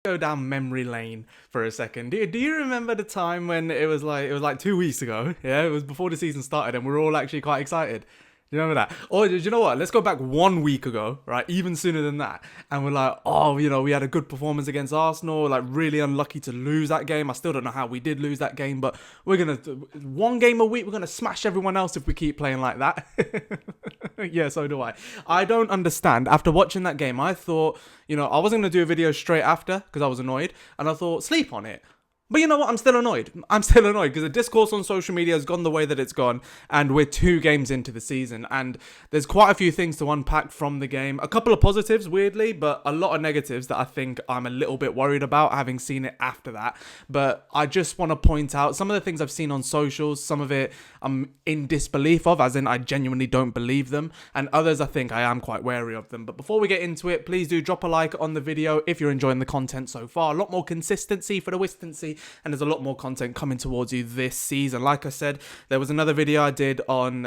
Go down memory lane for a second. Do you remember the time when it was like 2 weeks ago? Yeah, it was before the season started, and we were all actually quite excited. Do you remember that? Or do you know what? Let's go back 1 week ago, right? Even sooner than that. And we're like, oh, we had a good performance against Arsenal. Like, really unlucky to lose that game. I still don't know how we did lose that game, but we're going to, one game a week, we're going to smash everyone else if we keep playing like that. Yeah, so do I. I don't understand. After watching that game, I thought, I wasn't going to do a video straight after because I was annoyed. And I thought, sleep on it. But you know what? I'm still annoyed. Because the discourse on social media has gone the way that it's gone, and we're 2 games into the season, and there's quite a few things to unpack from the game. A couple of positives, weirdly, but a lot of negatives that I think I'm a little bit worried about, having seen it after that. But I just want to point out some of the things I've seen on socials. Some of it I'm in disbelief of, as in I genuinely don't believe them, and others I think I am quite wary of them. But before we get into it, please do drop a like on the video if you're enjoying the content so far. A lot more consistency for the Wistancy, and there's a lot more content coming towards you this season. Like I said, there was another video I did on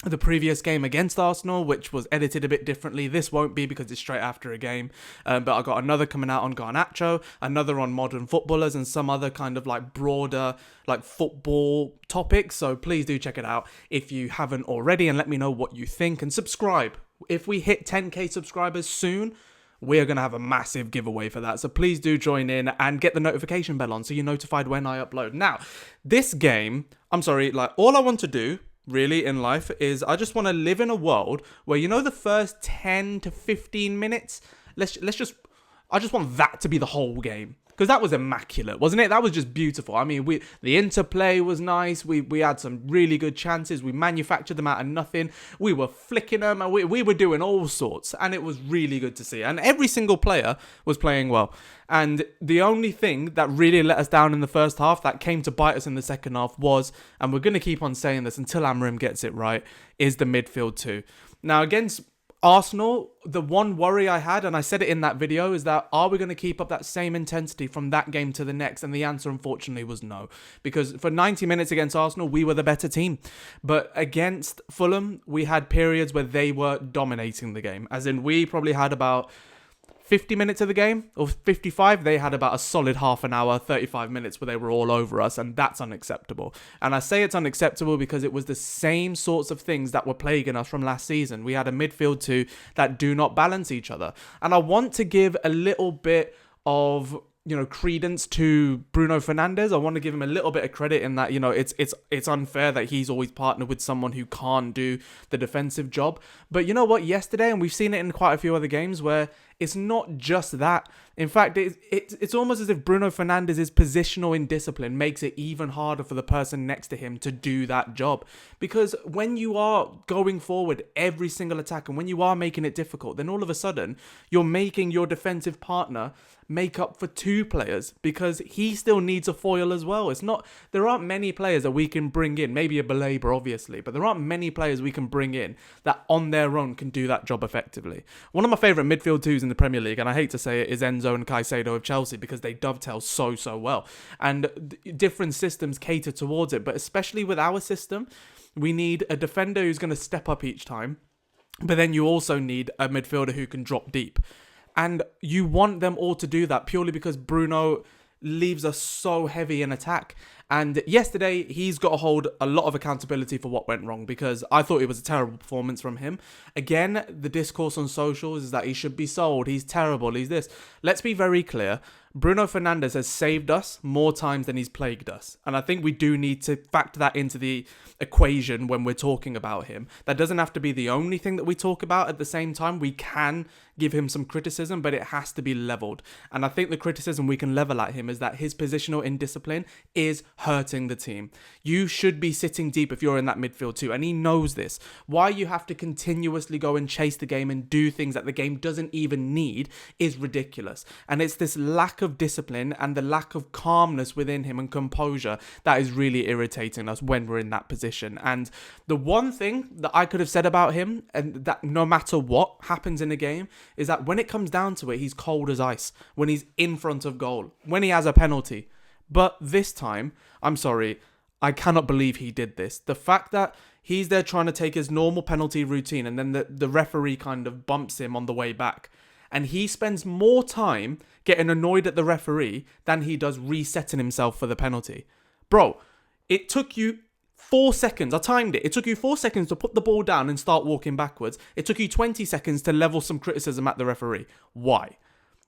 the previous game against Arsenal, which was edited a bit differently. This won't be because it's straight after a game, but I got another coming out on Garnacho, another on modern footballers, and some other kind of like broader like football topics. So please do check it out if you haven't already, and let me know what you think, and subscribe. If we hit 10k subscribers soon, we're going to have a massive giveaway for that. So please do join in and get the notification bell on so you're notified when I upload. Now, this game, all I want to do really in life is I just want to live in a world where, the first 10 to 15 minutes, I just want that to be the whole game. Because that was immaculate, wasn't it? That was just beautiful. I mean, the interplay was nice. We had some really good chances. We manufactured them out of nothing. We were flicking them, and we were doing all sorts. And it was really good to see. And every single player was playing well. And the only thing that really let us down in the first half, that came to bite us in the second half, was, and we're going to keep on saying this until Amorim gets it right, is the midfield too. Now, against Arsenal, the one worry I had, and I said it in that video, is that are we going to keep up that same intensity from that game to the next? And the answer, unfortunately, was no. Because for 90 minutes against Arsenal, we were the better team. But against Fulham, we had periods where they were dominating the game. As in, we probably had about 50 minutes of the game, or 55, they had about a solid half an hour, 35 minutes where they were all over us, and that's unacceptable. And I say it's unacceptable because it was the same sorts of things that were plaguing us from last season. We had a midfield too that do not balance each other. And I want to give a little bit of credence to Bruno Fernandes. I want to give him a little bit of credit in that, it's unfair that he's always partnered with someone who can't do the defensive job. But you know what? Yesterday, and we've seen it in quite a few other games where it's not just that. In fact, it's almost as if Bruno Fernandes' positional indiscipline makes it even harder for the person next to him to do that job. Because when you are going forward every single attack, and when you are making it difficult, then all of a sudden you're making your defensive partner make up for 2 players, because he still needs a foil as well. There aren't many players that we can bring in, maybe a Belaber obviously, but there aren't many players we can bring in that on their own can do that job effectively. One of my favourite midfield twos in the Premier League, and I hate to say it, is Enzo and Caicedo of Chelsea, because they dovetail so well, and different systems cater towards it. But especially with our system, we need a defender who's going to step up each time, but then you also need a midfielder who can drop deep. And you want them all to do that purely because Bruno leaves us so heavy in attack. And yesterday, he's got to hold a lot of accountability for what went wrong, because I thought it was a terrible performance from him. Again, the discourse on socials is that he should be sold. He's terrible. He's this. Let's be very clear. Bruno Fernandes has saved us more times than he's plagued us. And I think we do need to factor that into the equation when we're talking about him. That doesn't have to be the only thing that we talk about. At the same time, we can give him some criticism, but it has to be leveled. And I think the criticism we can level at him is that his positional indiscipline is hurting the team. You should be sitting deep if you're in that midfield too, and he knows this. Why you have to continuously go and chase the game and do things that the game doesn't even need is ridiculous. And it's this lack of discipline and the lack of calmness within him and composure that is really irritating us when we're in that position. And the one thing that I could have said about him, and that no matter what happens in a game, is that when it comes down to it, he's cold as ice when he's in front of goal, when he has a penalty. But this time, I'm sorry, I cannot believe he did this. The fact that he's there trying to take his normal penalty routine, and then the referee kind of bumps him on the way back, And he spends more time getting annoyed at the referee than he does resetting himself for the penalty. Bro, it took you 4 seconds. I timed it. It took you 4 seconds to put the ball down and start walking backwards. It took you 20 seconds to level some criticism at the referee. Why?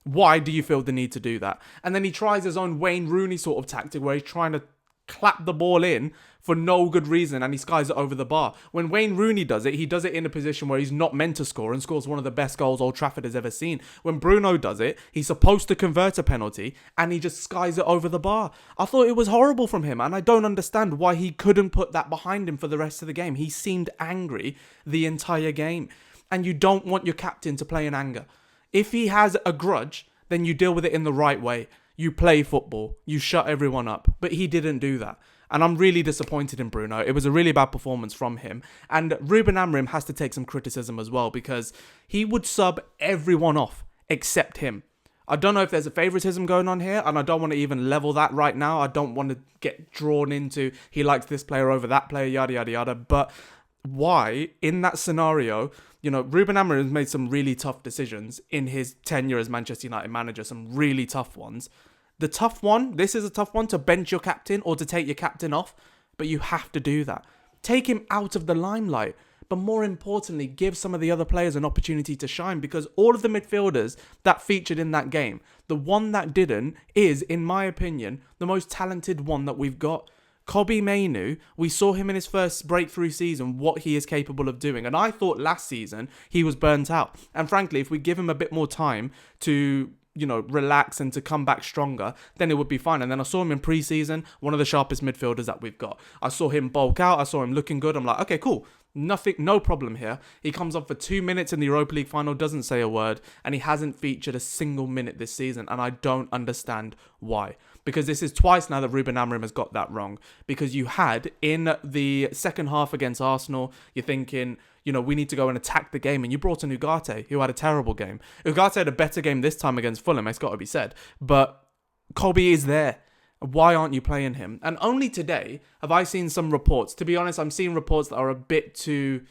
Why do you feel the need to do that? And then he tries his own Wayne Rooney sort of tactic where he's trying to clap the ball in for no good reason and he skies it over the bar. When Wayne Rooney does it, he does it in a position where he's not meant to score and scores one of the best goals Old Trafford has ever seen. When Bruno does it, he's supposed to convert a penalty and he just skies it over the bar. I thought it was horrible from him and I don't understand why he couldn't put that behind him for the rest of the game. He seemed angry the entire game and you don't want your captain to play in anger. If he has a grudge, then you deal with it in the right way. You play football. You shut everyone up. But he didn't do that. And I'm really disappointed in Bruno. It was a really bad performance from him. And Ruben Amorim has to take some criticism as well because he would sub everyone off except him. I don't know if there's a favoritism going on here and I don't want to even level that right now. I don't want to get drawn into he likes this player over that player, yada, yada, yada. But why, in that scenario, Ruben Amorim has made some really tough decisions in his tenure as Manchester United manager, some really tough ones. The tough one, this is a tough one, to bench your captain or to take your captain off, but you have to do that. Take him out of the limelight, but more importantly, give some of the other players an opportunity to shine because all of the midfielders that featured in that game, the one that didn't is, in my opinion, the most talented one that we've got. Kobbie Mainoo, we saw him in his first breakthrough season, what he is capable of doing. And I thought last season he was burnt out. And frankly, if we give him a bit more time to relax and to come back stronger, then it would be fine. And then I saw him in pre-season, one of the sharpest midfielders that we've got. I saw him bulk out. I saw him looking good. I'm like, okay, cool. No problem here. He comes on for 2 minutes in the Europa League final, doesn't say a word, and he hasn't featured a single minute this season. And I don't understand why. Because this is twice now that Ruben Amorim has got that wrong. Because you had, in the second half against Arsenal, you're thinking, we need to go and attack the game. And you brought in Ugarte, who had a terrible game. Ugarte had a better game this time against Fulham, it's got to be said. But Kobbie is there. Why aren't you playing him? And only today have I seen some reports. To be honest, I'm seeing reports that are a bit too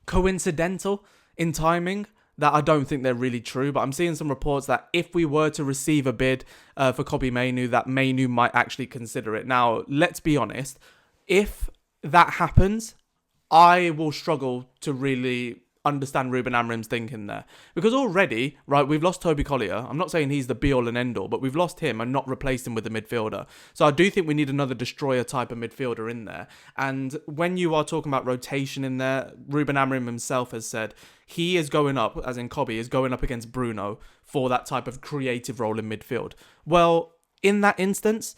coincidental in timing that I don't think they're really true. But I'm seeing some reports that if we were to receive a bid for Kobbie Mainoo, that Mainoo might actually consider it. Now, let's be honest. If that happens, I will struggle to really understand Ruben Amorim's thinking there. Because already, right, we've lost Toby Collier. I'm not saying he's the be-all and end-all, but we've lost him and not replaced him with a midfielder. So I do think we need another destroyer type of midfielder in there. And when you are talking about rotation in there, Ruben Amorim himself has said he is going up, as in Kobbie, is going up against Bruno for that type of creative role in midfield. Well, in that instance,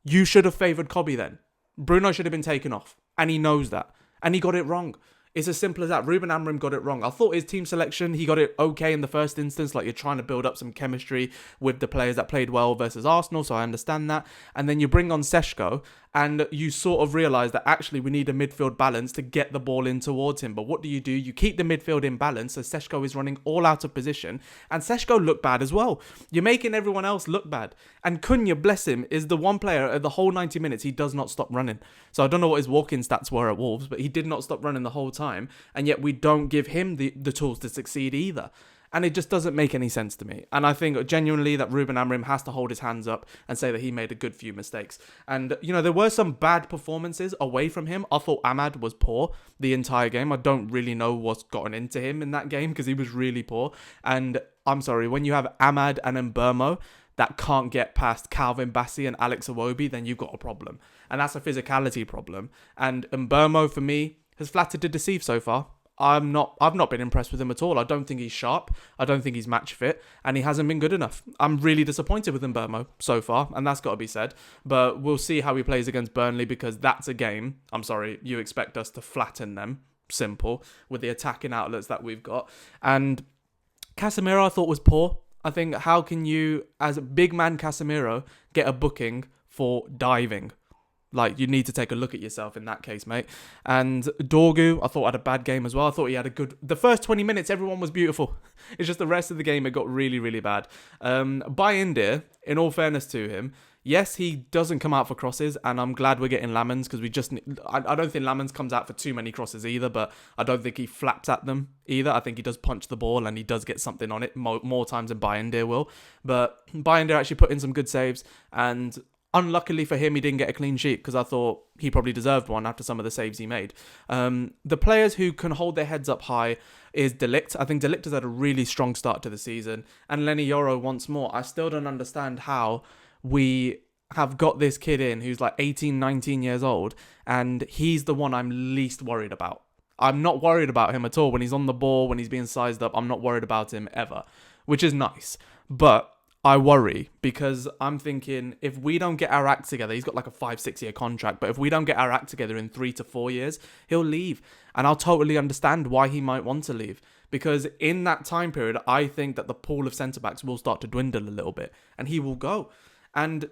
you should have favoured Kobbie then. Bruno should have been taken off. And he knows that. And he got it wrong. It's as simple as that. Ruben Amorim got it wrong. I thought his team selection, he got it okay in the first instance. Like, you're trying to build up some chemistry with the players that played well versus Arsenal, so I understand that. And then you bring on Seshko, and you sort of realise that actually we need a midfield balance to get the ball in towards him. But what do? You keep the midfield in balance, so Seshko is running all out of position. And Seshko looked bad as well. You're making everyone else look bad. And Cunha, bless him, is the one player at the whole 90 minutes, he does not stop running. So I don't know what his walking stats were at Wolves, but he did not stop running the whole time. And yet we don't give him the tools to succeed either. And it just doesn't make any sense to me. And I think genuinely that Ruben Amorim has to hold his hands up and say that he made a good few mistakes. And, there were some bad performances away from him. I thought Ahmad was poor the entire game. I don't really know what's gotten into him in that game because he was really poor. And I'm sorry, when you have Ahmad and Mbeumo that can't get past Calvin Bassey and Alex Iwobi, then you've got a problem. And that's a physicality problem. And Mbeumo, for me, has flattered to deceive so far. I've not been impressed with him at all. I don't think he's sharp. I don't think he's match fit. And he hasn't been good enough. I'm really disappointed with Mbeumo so far. And that's got to be said. But we'll see how he plays against Burnley because that's a game. I'm sorry, you expect us to flatten them. Simple. With the attacking outlets that we've got. And Casemiro I thought was poor. I think how can you, as a big man Casemiro, get a booking for diving? Like, you need to take a look at yourself in that case, mate. And Dorgu, I thought had a bad game as well. I thought he had a good... The first 20 minutes, everyone was beautiful. It's just the rest of the game, it got really, really bad. Bayindir, in all fairness to him, Yes, he doesn't come out for crosses, and I'm glad we're getting Lamens because I don't think Lamens comes out for too many crosses either, but I don't think he flaps at them either. I think he does punch the ball and he does get something on it more times than Bayindir will. But Bayindir actually put in some good saves, and unluckily for him, he didn't get a clean sheet because I thought he probably deserved one after some of the saves he made. The players who can hold their heads up high is De Ligt. I think De Ligt has had a really strong start to the season, and Leny Yoro once more. I still don't understand how we have got this kid in who's like 18, 19 years old, and he's the one I'm least worried about. I'm not worried about him at all. When he's on the ball, when he's being sized up, I'm not worried about him ever, which is nice. But I worry because I'm thinking if we don't get our act together, he's got like a 5-6 year contract, but if we don't get our act together in 3 to 4 years, he'll leave. And I'll totally understand why he might want to leave. Because in that time period, I think that the pool of centre-backs will start to dwindle a little bit and he will go. And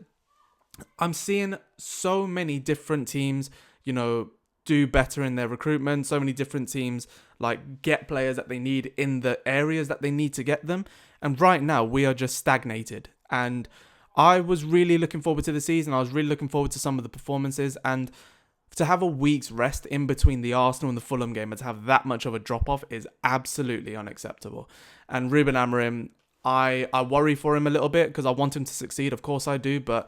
I'm seeing so many different teams, do better in their recruitment. So many different teams like get players that they need in the areas that they need to get them. And right now we are just stagnated. And I was really looking forward to the season. I was really looking forward to some of the performances, and to have a week's rest in between the Arsenal and the Fulham game and to have that much of a drop off is absolutely unacceptable. And Ruben Amorim, I worry for him a little bit because I want him to succeed. Of course I do, but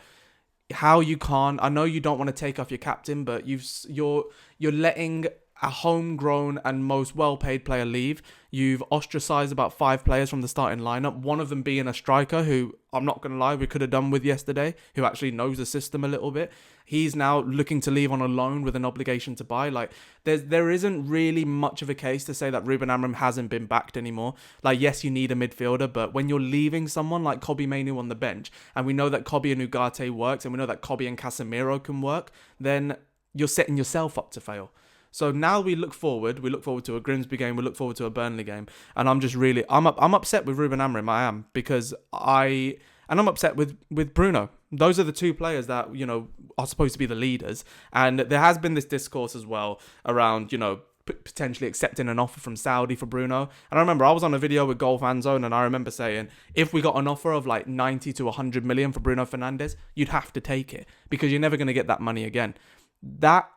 how you can't, I know you don't want to take off your captain, but you're letting a homegrown and most well-paid player leave. You've ostracized about 5 players from the starting lineup, one of them being a striker who, I'm not going to lie, we could have done with yesterday, who actually knows the system a little bit. He's now looking to leave on a loan with an obligation to buy. Like, there isn't really much of a case to say that Ruben Amorim hasn't been backed anymore. Like, yes, you need a midfielder, but when you're leaving someone like Kobbie Mainoo on the bench, and we know that Kobbie and Ugarte works, and we know that Kobbie and Casemiro can work, then you're setting yourself up to fail. So now we look forward to a Grimsby game, we look forward to a Burnley game, and I'm upset with Ruben Amorim, I am, because I'm upset with Bruno. Those are the 2 players that, are supposed to be the leaders, and there has been this discourse as well around, potentially accepting an offer from Saudi for Bruno. And I remember I was on a video with Goal Fan Zone, and I remember saying, if we got an offer of like 90 to 100 million for Bruno Fernandes, you'd have to take it, because you're never going to get that money again. That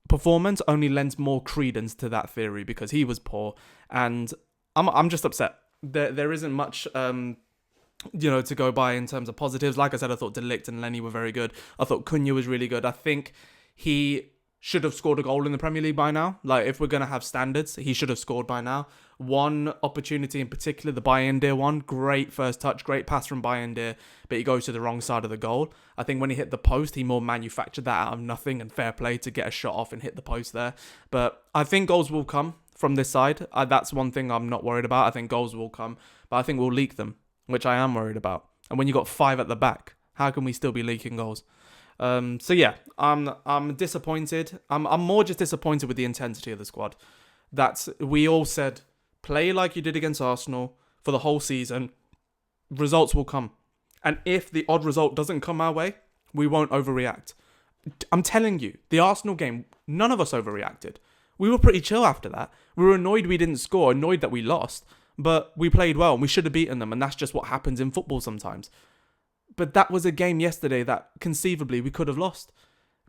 performance only lends more credence to that theory because he was poor, and I'm just upset. There isn't much to go by in terms of positives. Like I said, I thought De Ligt and Leny were very good. I thought Cunha was really good. I think he should have scored a goal in the Premier League by now. Like, if we're going to have standards, he should have scored by now. One opportunity in particular, the Bayindir one, great first touch, great pass from Bayindir, but he goes to the wrong side of the goal. I think when he hit the post, he more manufactured that out of nothing, and fair play to get a shot off and hit the post there. But I think goals will come from this side. That's one thing I'm not worried about. I think goals will come, but I think we'll leak them, which I am worried about. And when you got 5 at the back, how can we still be leaking goals? So yeah, I'm disappointed. I'm more just disappointed with the intensity of the squad. We all said, play like you did against Arsenal for the whole season. Results will come. And if the odd result doesn't come our way, we won't overreact. I'm telling you, the Arsenal game, none of us overreacted. We were pretty chill after that. We were annoyed we didn't score, annoyed that we lost, but we played well and we should have beaten them, and that's just what happens in football sometimes. But that was a game yesterday that conceivably we could have lost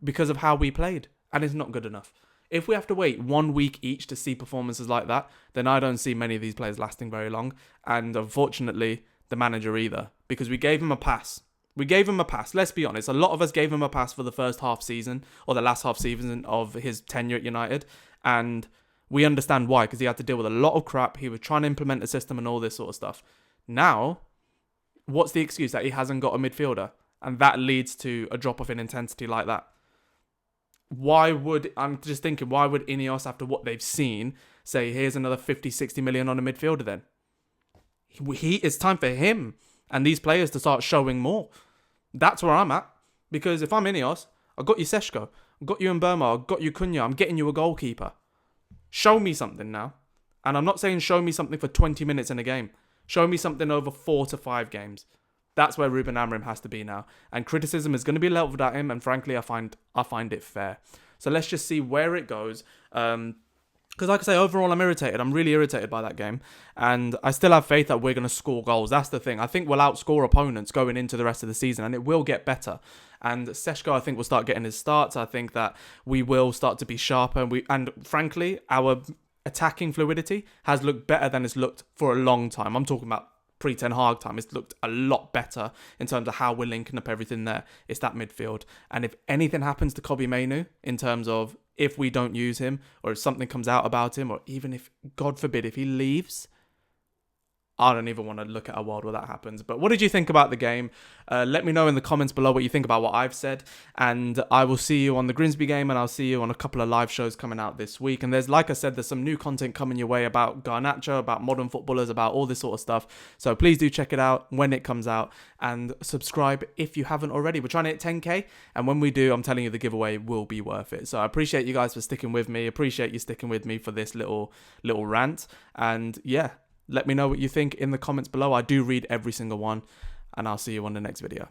because of how we played, and it's not good enough. If we have to wait 1 week each to see performances like that, then I don't see many of these players lasting very long, and unfortunately, the manager either, because we gave him a pass. Let's be honest. A lot of us gave him a pass for the first half season, or the last half season of his tenure at United, and we understand why, because he had to deal with a lot of crap. He was trying to implement a system and all this sort of stuff. Now, what's the excuse? That he hasn't got a midfielder, and that leads to a drop-off in intensity like that. I'm just thinking, why would Ineos, after what they've seen, say, here's another 50, 60 million on a midfielder then? It's time for him and these players to start showing more. That's where I'm at. Because if I'm Ineos, I've got you Seshko, I've got you Mbeumo, I've got you Cunha, I'm getting you a goalkeeper. Show me something now. And I'm not saying show me something for 20 minutes in a game. Show me something over 4 to 5 games. That's where Ruben Amorim has to be now. And criticism is going to be leveled at him, and frankly, I find it fair. So let's just see where it goes. Because like I say, overall I'm irritated. I'm really irritated by that game. And I still have faith that we're going to score goals. That's the thing. I think we'll outscore opponents going into the rest of the season, and it will get better. And Seshko, I think, will start getting his starts. I think that we will start to be sharper. And frankly, our attacking fluidity has looked better than it's looked for a long time. I'm talking about pre-Ten Hag time. It's looked a lot better in terms of how we're linking up everything there. It's that midfield. And if anything happens to Kobbie Mainoo, in terms of if we don't use him, or if something comes out about him, or even if, God forbid, if he leaves, I don't even want to look at a world where that happens. But what did you think about the game? Let me know in the comments below what you think about what I've said. And I will see you on the Grimsby game, and I'll see you on a couple of live shows coming out this week. And there's, like I said, there's some new content coming your way about Garnacho, about modern footballers, about all this sort of stuff. So please do check it out when it comes out, and subscribe if you haven't already. We're trying to hit 10k, and when we do, I'm telling you, the giveaway will be worth it. So I appreciate you guys for sticking with me. Appreciate you sticking with me for this little rant. And yeah, let me know what you think in the comments below. I do read every single one, and I'll see you on the next video.